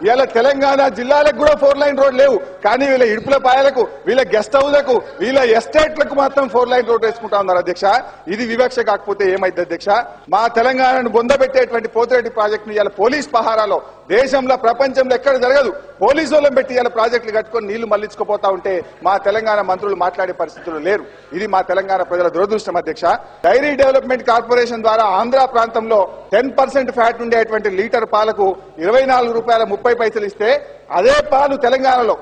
ఇవాళ తెలంగాణ జిల్లాలకు కూడా 4 లైన్ రోడ్ లేవు, కానీ వీళ్ళ ఇడుపుల పాయలకు, వీళ్ళ గెస్ట్ హౌస్లకు, వీళ్ళ ఎస్టేట్లకు మాత్రం 4 లైన్ రోడ్ వేసుకుంటా ఉన్నారు అధ్యక్ష. ఇది వివక్ష కాకపోతే ఏమైంది అధ్యక్ష? మా తెలంగాణను బొందబెట్టేటువంటి పోతిరెడ్డి ప్రాజెక్టును ఇవాళ పోలీస్ పహారాలో దేశంలో ప్రపంచంలో ఎక్కడ జరగదు, పోలీసు వాళ్ళని పెట్టి ఇవాళ ప్రాజెక్టులు కట్టుకొని నీళ్లు మళ్లించుకుపోతా ఉంటే మా తెలంగాణ మంత్రులు మాట్లాడే పరిస్థితులు లేరు. ఇది మా తెలంగాణ ప్రజల దురదృష్టం అధ్యక్ష. డైరీ డెవలప్మెంట్ కార్పొరేషన్ ద్వారా ఆంధ్ర ప్రాంతంలో 10% ఫ్యాట్ ఉండేటువంటి లీటర్ పాలకు 24 రూపాయల 30 పైసలు ఇస్తే, అదే పాలు తెలంగాణలో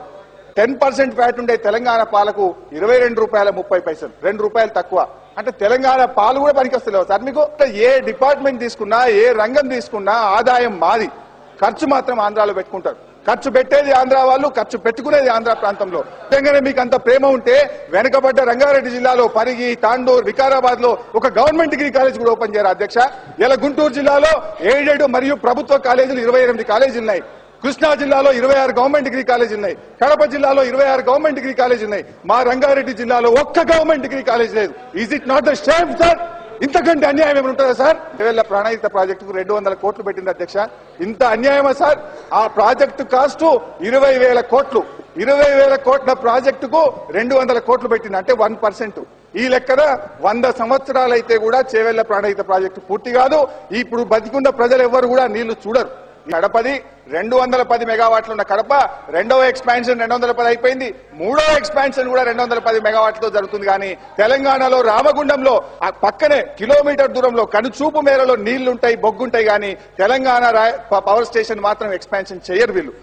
10% ఫ్యాట్ ఉండే తెలంగాణ పాలకు 22 రూపాయల 30 పైసలు, 2 రూపాయలు తక్కువ. అంటే తెలంగాణ పాలు కూడా పనికొస్తలేవు సార్ మీకు. ఏ డిపార్ట్మెంట్ తీసుకున్నా, ఏ రంగం తీసుకున్నా ఆదాయం మాది, ఖర్చు మాత్రం ఆంధ్రాలో పెట్టుకుంటారు. ఖర్చు పెట్టేది ఆంధ్ర వాళ్ళు, ఖర్చు పెట్టుకునేది ఆంధ్ర ప్రాంతంలో. నిజంగానే మీకు అంత ప్రేమ ఉంటే వెనుకబడ్డ రంగారెడ్డి జిల్లాలో పరిగి, తాండూర్, వికారాబాద్ లో ఒక గవర్నమెంట్ డిగ్రీ కాలేజ్ కూడా ఓపెన్ చేయరు అధ్యక్ష. ఇలా గుంటూరు జిల్లాలో ఎయిడెడ్ మరియు ప్రభుత్వ కాలేజీలు 28 కాలేజీలు ఉన్నాయి. కృష్ణా జిల్లాలో 26 గవర్నమెంట్ డిగ్రీ కాలేజీలు ఉన్నాయి. కడప జిల్లాలో 26 గవర్నమెంట్ డిగ్రీ కాలేజీలు ఉన్నాయి. మా రంగారెడ్డి జిల్లాలో ఒక్క గవర్నమెంట్ డిగ్రీ కాలేజ్ లేదు. Is it not the shame sir? ఇంతకంటే అన్యాయం ఏమైనా ఉంటుందా సార్? చేవెళ్ల ప్రాణహిత ప్రాజెక్టుకు 200 కోట్లు పెట్టింది అధ్యక్ష. ఇంత అన్యాయమా సార్? ఆ ప్రాజెక్టు కాస్ట్ 20,000 కోట్లు. 20,000 కోట్ల ప్రాజెక్టుకు 200 కోట్లు పెట్టింది, అంటే 1%. ఈ లెక్కన 100 సంవత్సరాలైతే కూడా చేవెళ్ల ప్రాణహిత ప్రాజెక్టు పూర్తి కాదు. ఇప్పుడు బతికున్న ప్రజలు ఎవ్వరు కూడా నీళ్లు చూడరు. కడపది 210 మెగావాట్లు ఉన్న కడప రెండవ ఎక్స్పాన్షన్ 210 అయిపోయింది. మూడవ ఎక్స్పాన్షన్ కూడా 210 మెగావాట్లతో జరుగుతుంది. కానీ తెలంగాణలో రామగుండంలో ఆ పక్కనే కిలోమీటర్ దూరంలో కనుచూపు మేరలో నీళ్లుంటాయి, బొగ్గుంటాయి. కానీ తెలంగాణ పవర్ స్టేషన్ మాత్రం ఎక్స్పాన్షన్ చేయరు వీళ్ళు.